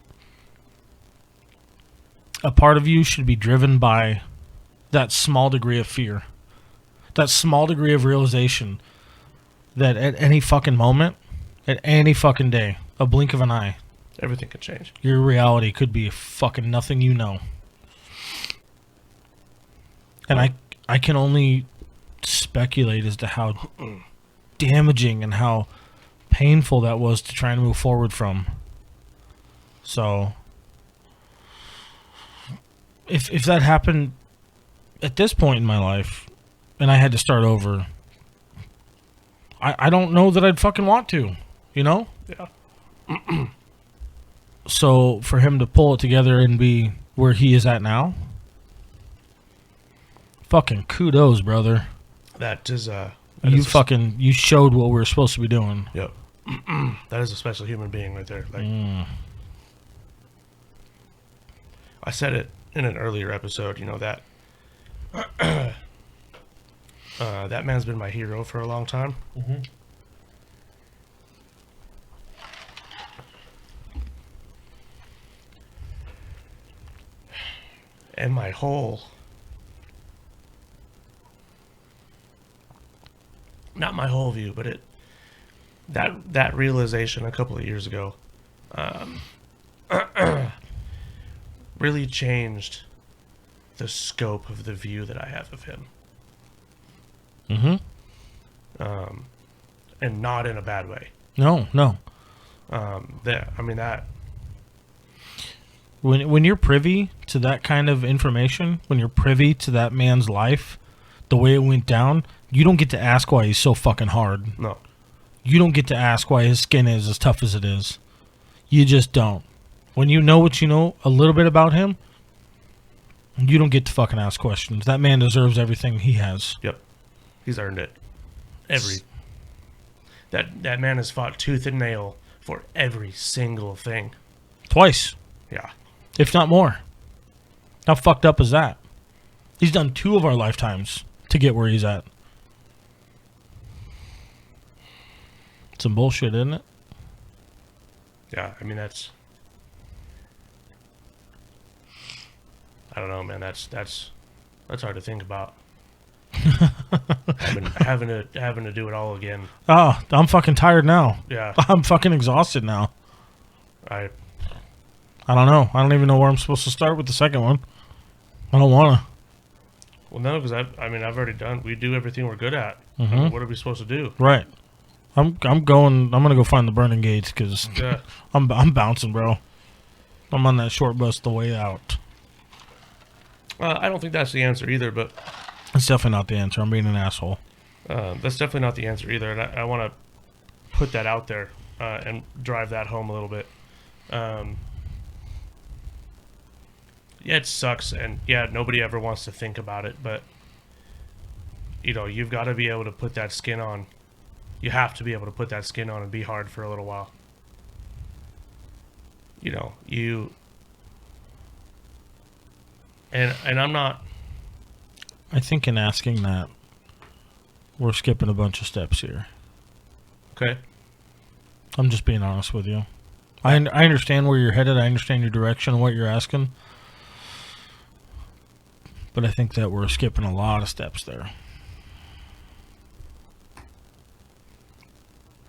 a part of you should be driven by that small degree of fear. That small degree of realization that at any fucking moment, at any fucking day, a blink of an eye, Everything could change. your reality could be fucking nothing you know. And I can only speculate as to how damaging and how painful that was to try and move forward from. So, if that happened at this point in my life, and I had to start over, I don't know that I'd fucking want to, you know? Yeah. So, for him to pull it together and be where he is at now, fucking kudos, brother. That is You showed what we were supposed to be doing. Yep. That is a special human being right there. Like, I said it in an earlier episode, that that man's been my hero for a long time. Mm-hmm. And my whole, not my whole view, but that realization a couple of years ago really changed the scope of the view that I have of him. and not in a bad way. No. That. When you're privy to that kind of information, when you're privy to that man's life, the way it went down, you don't get to ask why he's so fucking hard. No. You don't get to ask why his skin is as tough as it is. You just don't. When you know what you know a little bit about him, you don't get to fucking ask questions. That man deserves everything he has. Yep. He's earned it. That man has fought tooth and nail for every single thing. Twice. Yeah. If not more. How fucked up is that? He's done 2 of our lifetimes to get where he's at. Some bullshit, isn't it? Yeah, that's... I don't know, man. That's hard to think about. having to do it all again. Oh, I'm fucking tired now. Yeah. I'm fucking exhausted now. I don't know. I don't even know where I'm supposed to start with the second one. I don't want to. Well, no, because I've already done. We do everything we're good at. Mm-hmm. What are we supposed to do? Right. I'm gonna go find the burning gates because Yeah. I'm bouncing, bro. I'm on that short bus the way out. I don't think that's the answer either, but It's definitely not the answer. I'm being an asshole. that's definitely not the answer either. And I want to put that out there and drive that home a little bit. Yeah, it sucks, and yeah, nobody ever wants to think about it, but you've got to be able to put that skin on. You have to be able to put that skin on and be hard for a little while. And I'm not. I think in asking that, we're skipping a bunch of steps here. Okay. I'm just being honest with you. I understand where you're headed. I understand your direction and what you're asking. But I think that we're skipping a lot of steps there.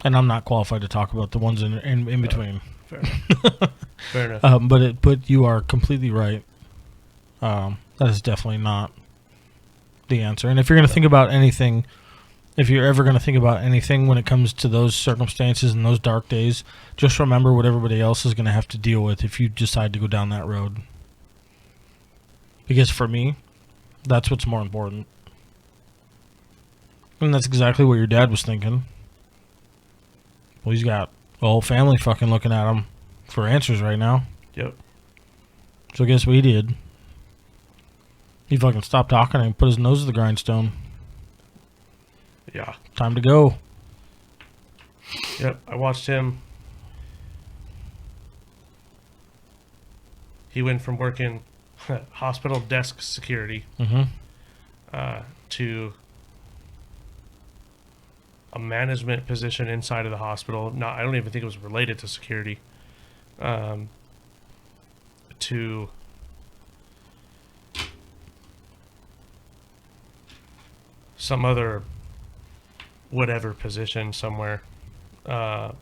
And I'm not qualified to talk about the ones in between. Fair enough. Fair enough. But you are completely right. That is definitely not the answer. And if you're going to think about anything, if you're ever going to think about anything when it comes to those circumstances and those dark days, just remember what everybody else is going to have to deal with if you decide to go down that road. Because for me, that's what's more important. And that's exactly what your dad was thinking. Well, he's got the whole family fucking looking at him for answers right now. Yep. So guess what he did? He fucking stopped talking and put his nose to the grindstone. Yeah. Time to go. Yep. I watched him. He went from working hospital desk security to a management position inside of the hospital. I don't even think it was related to security. To some other whatever position somewhere. And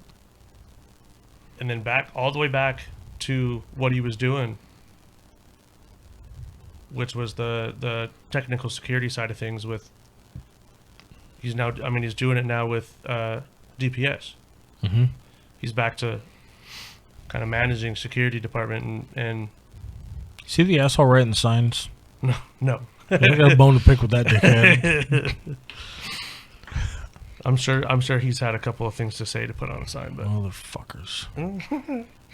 then all the way back to what he was doing, which was the technical security side of things with. He's doing it now with DPS. Mm-hmm. He's back to kind of managing security department and See the asshole writing the signs? no. I got a bone to pick with that dickhead. I'm sure he's had a couple of things to say to put on a sign, but Motherfuckers.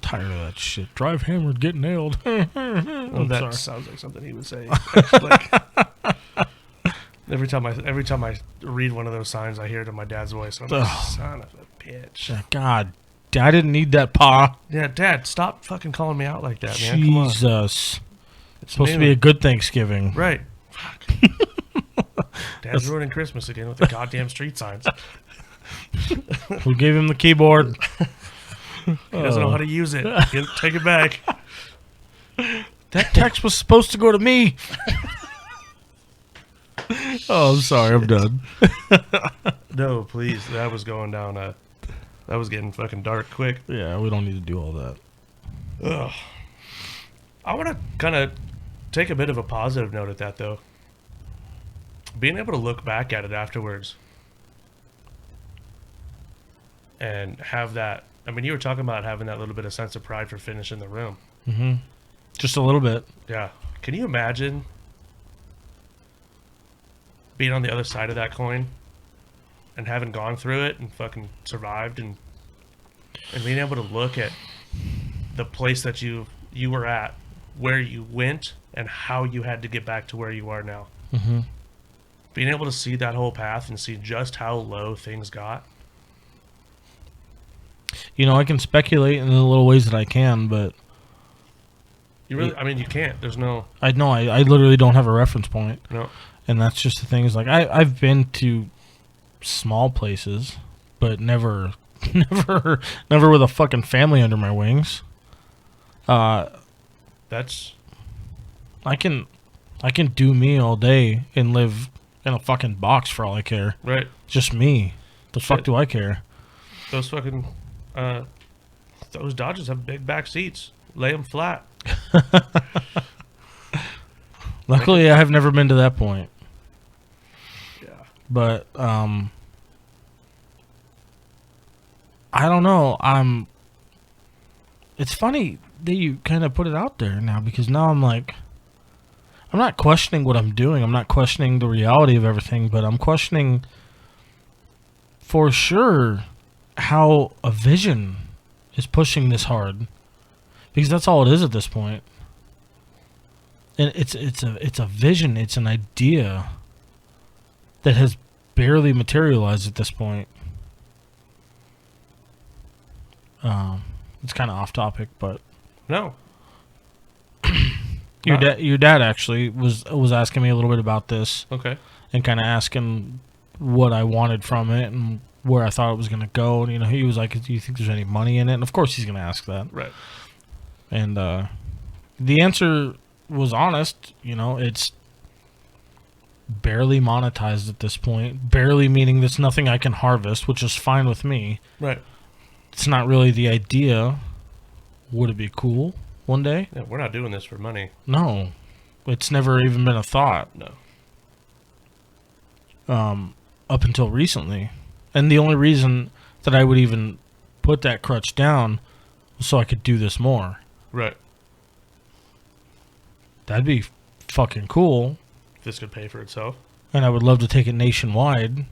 Tired of that shit. Drive hammered, get nailed. that sounds like something he would say. Every time I read one of those signs, I hear it in my dad's voice. I'm like, son of a bitch. God, I didn't need that, Pa. Yeah, Dad, stop fucking calling me out like that, man. Come on. Jesus. It's Supposed to be a good Thanksgiving. Right. Fuck. Dad's ruining Christmas again with the goddamn street signs. Who gave him the keyboard? He doesn't know how to use it. Take it back. That text was supposed to go to me. Oh, I'm sorry. I'm done. No, please. That was going down. That was getting fucking dark quick. Yeah, we don't need to do all that. Ugh. I want to kind of take a bit of a positive note at that, though. being able to look back at it afterwards and have that. I mean, you were talking about having that little bit of sense of pride for finishing the room. Mm-hmm. Just a little bit. Yeah. Can you imagine being on the other side of that coin and having gone through it and fucking survived and being able to look at the place that you were at, where you went, and how you had to get back to where you are now. Mm-hmm. Being able to see that whole path and see just how low things got. You know, I can speculate in the little ways that I can, but You really, I mean, you can't. There's no, I know I literally don't have a reference point. no. And that's just the thing is like I've been to small places, but never with a fucking family under my wings. That's, I can do me all day and live in a fucking box for all I care. right. Just me. The fuck Shit. do I care? Those fucking, those Dodges have big back seats. Lay them flat. Luckily, I have never been to that point. Yeah. But I don't know. It's funny that you kind of put it out there now, because now I'm like, I'm not questioning what I'm doing. I'm not questioning the reality of everything, but I'm questioning for sure how a vision is pushing this hard, because that's all it is at this point. And it's a vision. It's an idea that has barely materialized at this point. It's kind of off topic, but No. your dad actually was asking me a little bit about this Okay. and kind of asking what I wanted from it and where I thought it was going to go. And, you know, he was like, "Do you think there's any money in it?" And of course, he's going to ask that. Right. And the answer was honest. You know, it's barely monetized at this point. Barely meaning there's nothing I can harvest, which is fine with me. Right. It's not really the idea. Would it be cool one day? Yeah, we're not doing this for money. No. It's never even been a thought. No. Up until recently. And the only reason that I would even put that crutch down was so I could do this more. Right. That'd be fucking cool. This could pay for itself. And I would love to take it nationwide.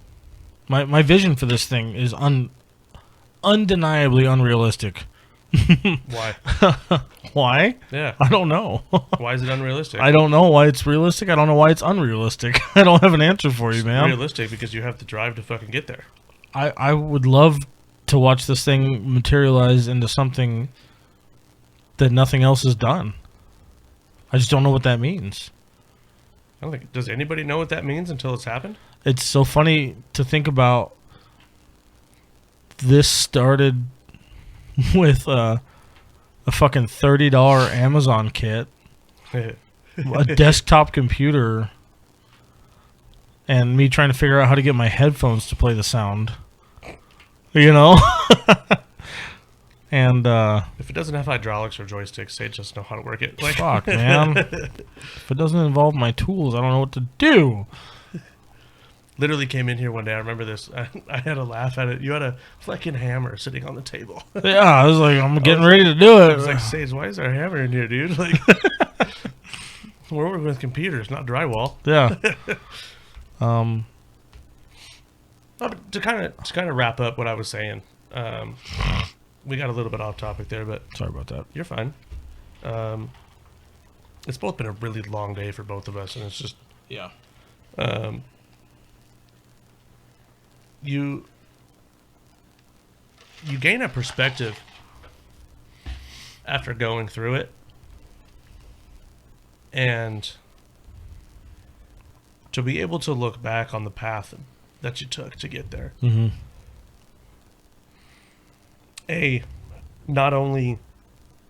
My vision for this thing is undeniably unrealistic. Why? Why? Yeah. I don't know. Why is it unrealistic? I don't know why it's realistic. I don't know why it's unrealistic. I don't have an answer for you, It's man. realistic because you have to drive to fucking get there. I would love to watch this thing materialize into something that nothing else has done. I just don't know what that means. I don't think. Does anybody know what that means until it's happened? It's so funny to think about. This started with a fucking $30 Amazon kit, a desktop computer, and me trying to figure out how to get my headphones to play the sound. You know? And If it doesn't have hydraulics or joysticks, Sage doesn't know how to work it. Like, fuck, man. If it doesn't involve my tools, I don't know what to do. literally came in here one day. I remember this. I had a laugh at it. You had a fucking hammer sitting on the table. Yeah, I was like, I'm getting ready to do I it. was like, Sage, why is there a hammer in here, dude? Like, we're working with computers, not drywall. Yeah. But to kind of wrap up what I was saying, we got a little bit off topic there, but Sorry about that. you're fine. It's both been a really long day for both of us, and it's just Yeah. you gain a perspective after going through it, and to be able to look back on the path that you took to get there. Mm-hmm. Not only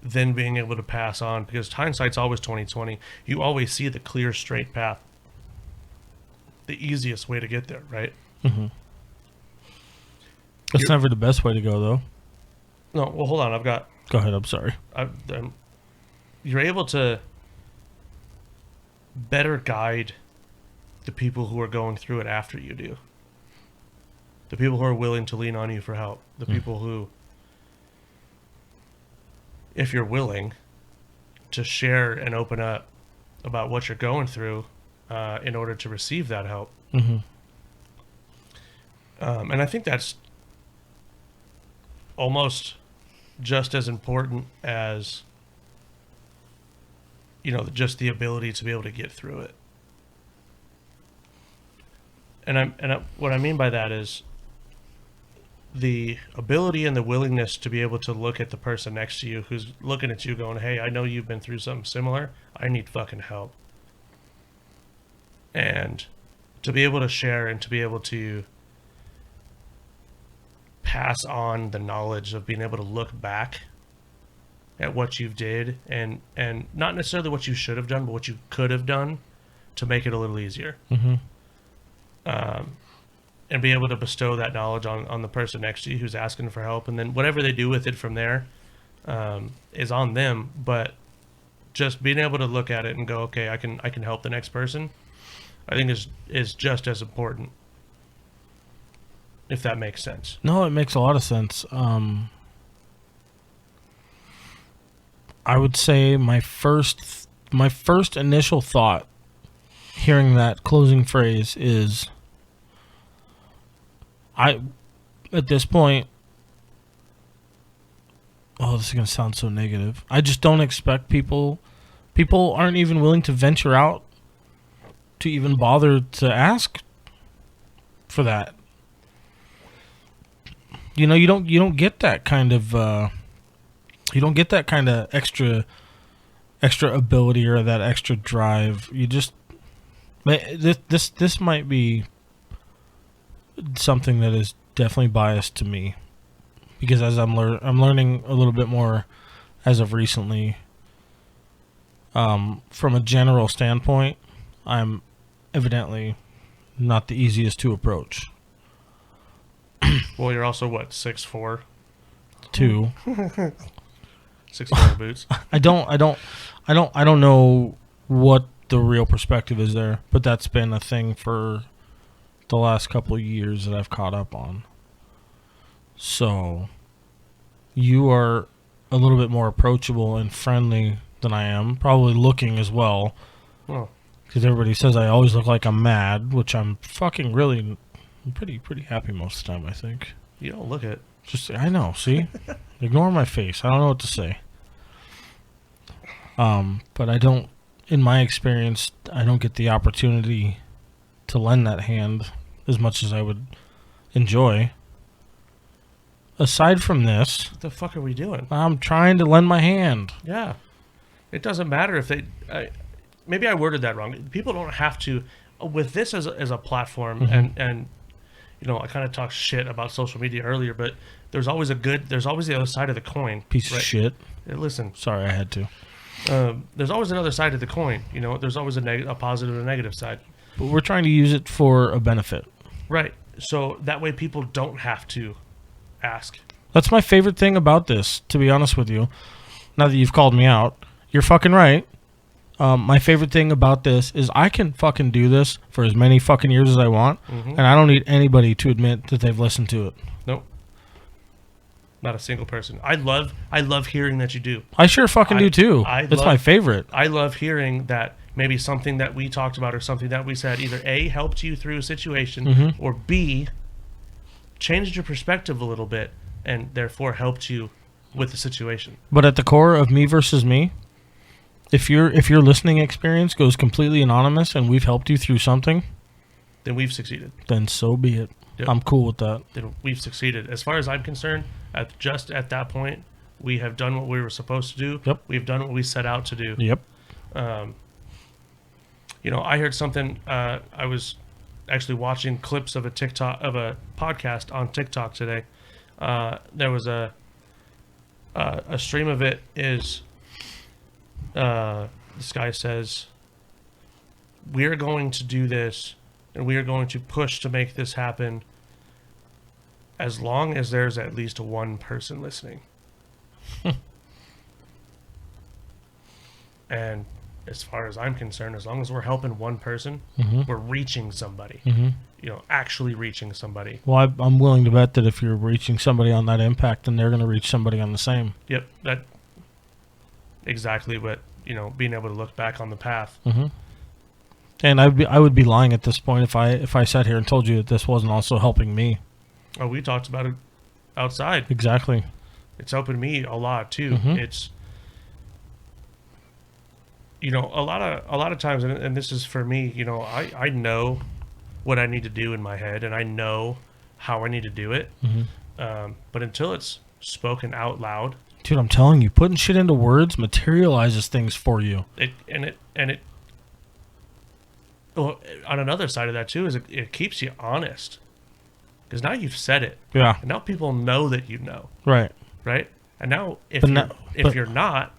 then being able to pass on, because hindsight's always 20/20. You always see the clear, straight path, the easiest way to get there, right? Mm-hmm. That's never the best way to go, though. No, well, hold on. Go ahead. I'm sorry. You're able to better guide the people who are going through it after you do. The people who are willing to lean on you for help. The people who, if you're willing to share and open up about what you're going through in order to receive that help. Mm-hmm. And I think that's almost just as important as, just the ability to be able to get through it. And what I mean by that is the ability and the willingness to be able to look at the person next to you who's looking at you going, hey, I know you've been through something similar. I need fucking help. And to be able to share and to be able to pass on the knowledge of being able to look back at what you did and not necessarily what you should have done, but what you could have done to make it a little easier. Mm-hmm. And be able to bestow that knowledge on the person next to you who's asking for help. And then whatever they do with it from there is on them. But just being able to look at it and go, okay, I can help the next person, I think is just as important, if that makes sense. No, it makes a lot of sense. I would say my first initial thought hearing that closing phrase is, at this point, this is going to sound so negative. I just don't expect people aren't even willing to venture out to even bother to ask for that. You don't get that kind of extra ability or that extra drive. You just this might be something that is definitely biased to me, because as I'm learning a little bit more as of recently, from a general standpoint, I'm evidently not the easiest to approach. Well, you're also what, 6'4"? 2. 6'4" boots. I don't know what the real perspective is there, but that's been a thing for the last couple of years that I've caught up on. So you are a little bit more approachable and friendly than I am, probably looking as well. Well, because everybody says I always look like I'm mad, which I'm fucking really, I'm pretty happy most of the time, I think. you don't look it. I know, see? Ignore my face. I don't know what to say. But I don't, in my experience, I don't get the opportunity to lend that hand as much as I would enjoy. Aside from this, What the fuck are we doing? I'm trying to lend my hand. Yeah. It doesn't matter if they... maybe I worded that wrong. People don't have to... With this as a platform, Mm-hmm. and I kind of talked shit about social media earlier, but there's always the other side of the coin. Piece of shit. Listen, Sorry, I had to. there's always another side of the coin. There's always a positive and a negative side. But we're trying to use it for a benefit. Right. So that way people don't have to ask. That's my favorite thing about this, to be honest with you. Now that you've called me out, you're fucking right. My favorite thing about this is I can fucking do this for as many fucking years as I want, and I don't need anybody to admit that they've listened to it. Nope. Not a single person. I love hearing that you do. I sure fucking do too. It's my favorite. I love hearing that maybe something that we talked about or something that we said either A, helped you through a situation, or B, changed your perspective a little bit and therefore helped you with the situation. But at the core of me versus me, if your listening experience goes completely anonymous and we've helped you through something, then we've succeeded. then so be it. Yep. I'm cool with that. Then we've succeeded. As far as I'm concerned, at that point, we have done what we were supposed to do. Yep. We've done what we set out to do. Yep. I heard something. I was actually watching clips of a podcast on TikTok today. There was a stream of it. Is this guy says, "We are going to do this, and we are going to push to make this happen, as long as there's at least one person listening." And as far as I'm concerned, as long as we're helping one person, we're reaching somebody. Actually reaching somebody. Well, I'm willing to bet that if you're reaching somebody on that impact, then they're going to reach somebody on the same. Yep, that exactly what, being able to look back on the path. And I would be lying at this point if I sat here and told you that this wasn't also helping me. Oh, we talked about it outside. Exactly. It's helping me a lot too. It's a lot of times, and this is for me. I know what I need to do in my head, and I know how I need to do it. But until it's spoken out loud, dude, I'm telling you, putting shit into words materializes things for you. Well, on another side of that too is it keeps you honest, because now you've said it. Yeah. And now people know that you know. Right. Right. And now if you're not.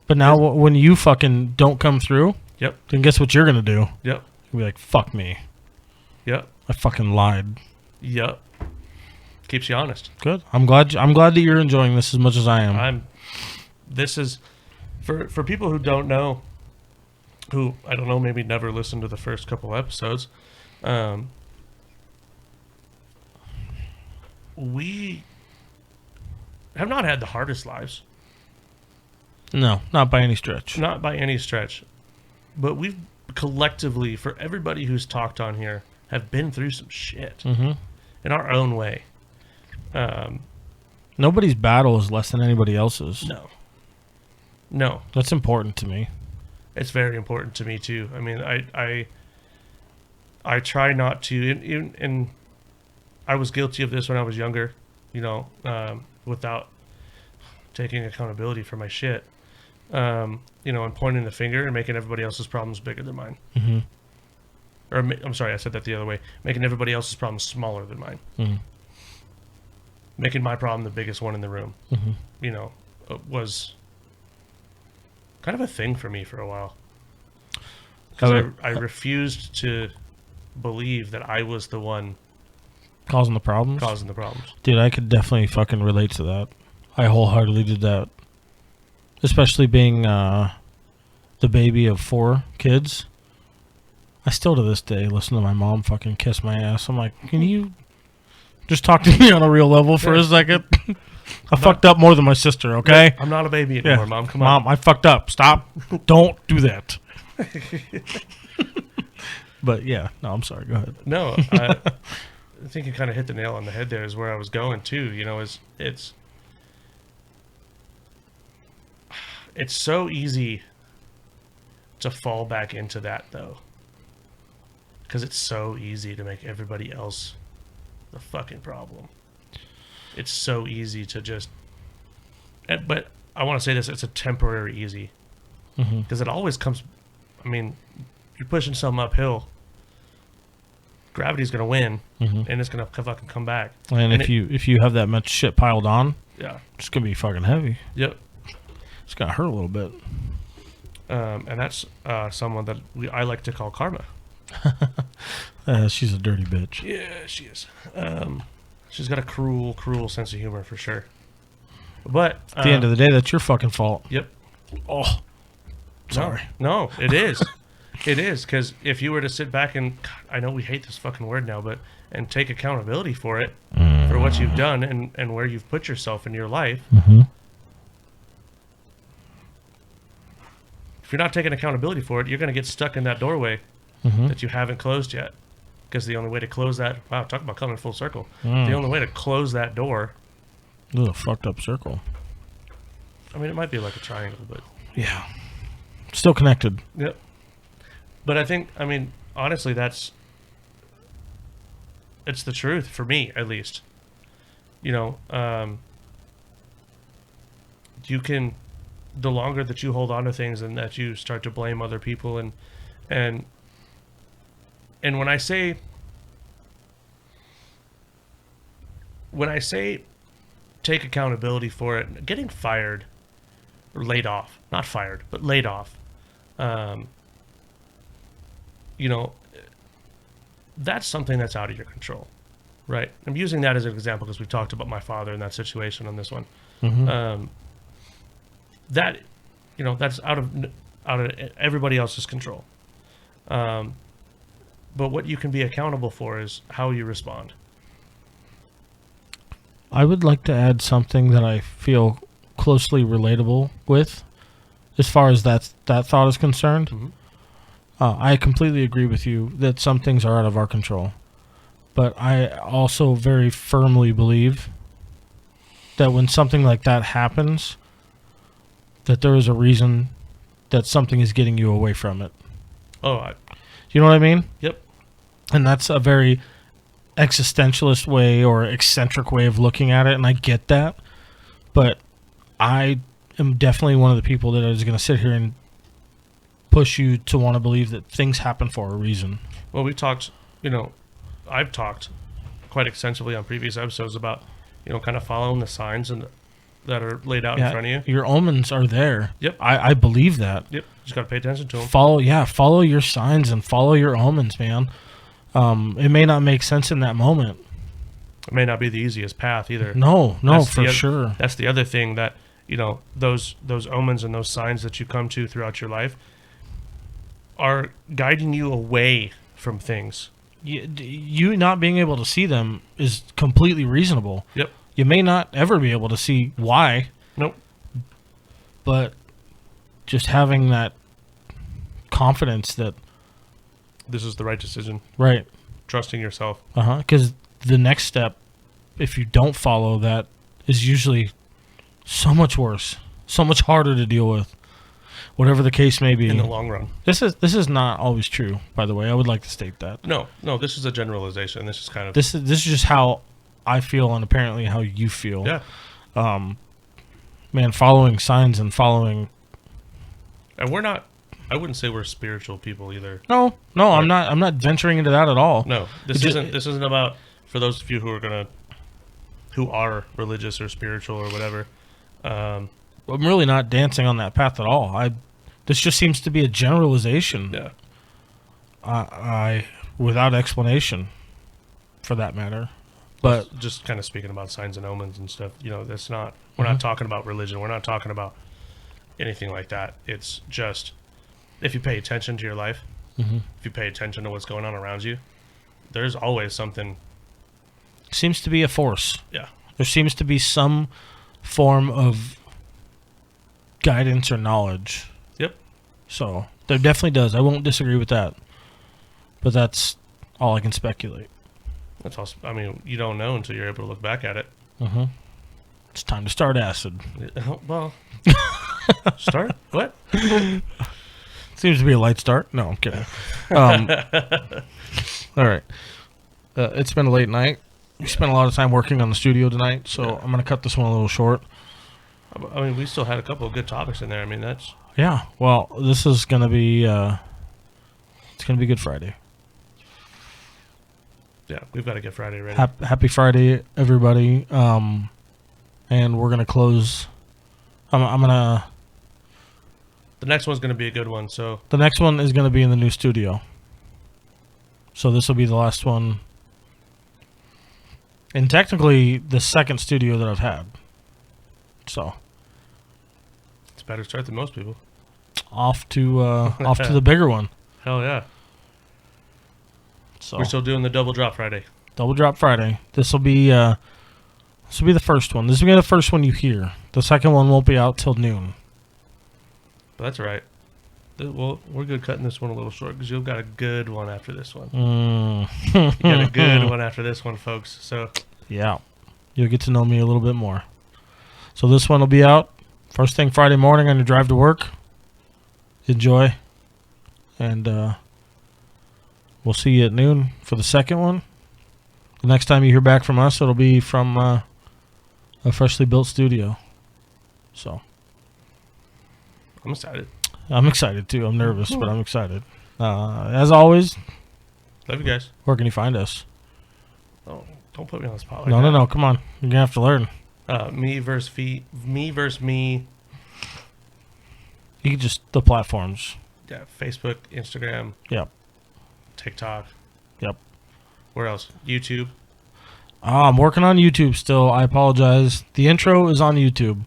But now when you fucking don't come through. Yep. Then guess what you're gonna do? Yep. You'll be like, fuck me. Yep. I fucking lied. Yep. Keeps you honest. Good. I'm glad that you're enjoying this as much as I am. This is for people who don't know, who I don't know, maybe never listened to the first couple episodes. We have not had the hardest lives. No, not by any stretch. Not by any stretch. But we've collectively, for everybody who's talked on here, have been through some shit in our own way. Nobody's battle is less than anybody else's. No. That's important to me. It's very important to me too. I mean, I try not to, and I was guilty of this when I was younger, without taking accountability for my shit, and pointing the finger and making everybody else's problems bigger than mine. Or I'm sorry, I said that the other way. Making everybody else's problems smaller than mine. Making my problem the biggest one in the room. Was kind of a thing for me for a while. Because I refused to believe that I was the one causing the problems. Dude, I could definitely fucking relate to that. I wholeheartedly did that. Especially being the baby of 4 kids. I still to this day listen to my mom fucking kiss my ass. I'm like, can you just talk to me on a real level for a second? I fucked up more than my sister, okay? I'm not a baby anymore, Mom. Come on. Mom, I fucked up. Stop. Don't do that. But yeah, no, I'm sorry. Go ahead. No, I think you kind of hit the nail on the head there is where I was going too. It's so easy to fall back into that though. Because it's so easy to make everybody else the fucking problem. It's so easy to just... But I want to say this, it's a temporary easy. Because it always comes... I mean, you're pushing something uphill. Gravity's going to win, and it's going to fucking come back. And if you have that much shit piled on, yeah, it's going to be fucking heavy. Yep. It's going to hurt a little bit. And that's someone that I like to call Karma. She's a dirty bitch. Yeah, she is. She's got a cruel, cruel sense of humor for sure. But at the end of the day, that's your fucking fault. Yep. Oh, sorry. No, it is. It is, because if you were to sit back and, I know we hate this fucking word now, and take accountability for it, for what you've done and where you've put yourself in your life. If you're not taking accountability for it, you're going to get stuck in that doorway that you haven't closed yet. Because the only way to close that... Wow, talk about coming full circle. The only way to close that door... This is a fucked up circle. I mean, it might be like a triangle, but... Yeah. Still connected. Yep. But I think, I mean, honestly, it's the truth, for me, at least. You can... The longer that you hold on to things and that you start to blame other people and when I say take accountability for it, getting fired or laid off, not fired, but laid off, that's something that's out of your control, right? I'm using that as an example because we've talked about my father in that situation on this one. That, that's out of out of everybody else's control. But what you can be accountable for is how you respond. I would like to add something that I feel closely relatable with, as far as that thought is concerned. Mm-hmm. I completely agree with you that some things are out of our control, but I also very firmly believe that when something like that happens, that there is a reason that something is getting you away from it. Oh, You know what I mean? Yep. And that's a very existentialist way or eccentric way of looking at it, and I get that. But I am definitely one of the people that is going to sit here and push you to want to believe that things happen for a reason. Well, we talked, I've talked quite extensively on previous episodes about, kind of following the signs that are laid out in front of you. Your omens are there. Yep. I believe that. Yep. Just got to pay attention to them. Follow your signs and follow your omens, man. It may not make sense in that moment. It may not be the easiest path either. No, for That's sure. That's the other thing that, those omens and those signs that you come to throughout your life are guiding you away from things. You not being able to see them is completely reasonable. Yep. You may not ever be able to see why. Nope. But just having that confidence that This is the right decision. right, Trusting yourself. because the next step, if you don't follow that, is usually so much worse, so much harder to deal with. Whatever the case may be. In the long run. This is not always true, by the way. I would like to state that. No, this is a generalization. This is kind of... This is just how I feel, and apparently how you feel. Yeah. Man, following signs and following... And we're not... I wouldn't say we're spiritual people either. No, I'm not venturing into that at all. No, this isn't about, for those of you who are religious or spiritual or whatever. I'm really not dancing on that path at all. This just seems to be a generalization. Yeah. I without explanation, for that matter. But Just kind of speaking about signs and omens and stuff, that's not... We're not talking about religion. We're not talking about anything like that. It's just, if you pay attention to your life, if you pay attention to what's going on around you, there's always something... seems to be a force. Yeah. There seems to be some form of guidance or knowledge. Yep. So there definitely does. I won't disagree with that. But that's all I can speculate. That's all. I mean, you don't know until you're able to look back at it. It's time to start acid. Well, start? What? Seems to be a light start. No, I'm kidding. All right. It's been a late night. We spent a lot of time working on the studio tonight, so I'm going to cut this one a little short. I mean, we still had a couple of good topics in there. I mean, that's... Yeah. Well, this is going to be... it's going to be Good Friday. Yeah, we've got to get Friday ready. Happy Friday, everybody. And we're going to close... I'm going to... The next one's going to be a good one, so... The next one is going to be in the new studio. So this will be the last one. And technically, the second studio that I've had. So... It's a better start than most people. Off to the bigger one. Hell yeah. So We're still doing the Double Drop Friday. Double Drop Friday. This will be the first one. This will be the first one you hear. The second one won't be out till noon. But that's all right. Well, we're good cutting this one a little short because you've got a good one after this one. You got a good one after this one, folks. So yeah, you'll get to know me a little bit more. So this one will be out first thing Friday morning on your drive to work. Enjoy. And we'll see you at noon for the second one. The next time you hear back from us, it'll be from a freshly built studio. So I'm excited. I'm excited too. I'm nervous, but I'm excited. As always, Love you guys. where can you find us? Oh, don't put me on the spot like No, that. no. Come on. You're going to have to learn. Me versus me. You can just, the platforms. Yeah, Facebook, Instagram, Yep. TikTok. Yep. Where else? YouTube. I'm working on YouTube still. I apologize. The intro is on YouTube.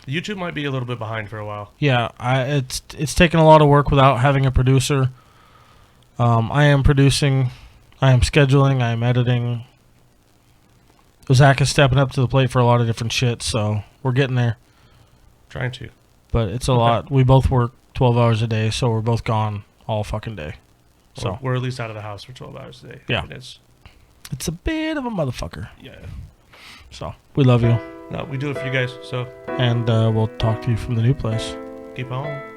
YouTube might be a little bit behind for a while. Yeah, it's taken a lot of work without having a producer. I am producing, I am scheduling, I am editing. Zach is stepping up to the plate for a lot of different shit, so we're getting there. Trying to. But it's a lot. We both work 12 hours a day, so we're both gone all fucking day. So We're at least out of the house for 12 hours a day. Yeah. And it's a bit of a motherfucker. yeah. So we love you, No, we do it for you guys. So and we'll talk to you from the new place. keep on.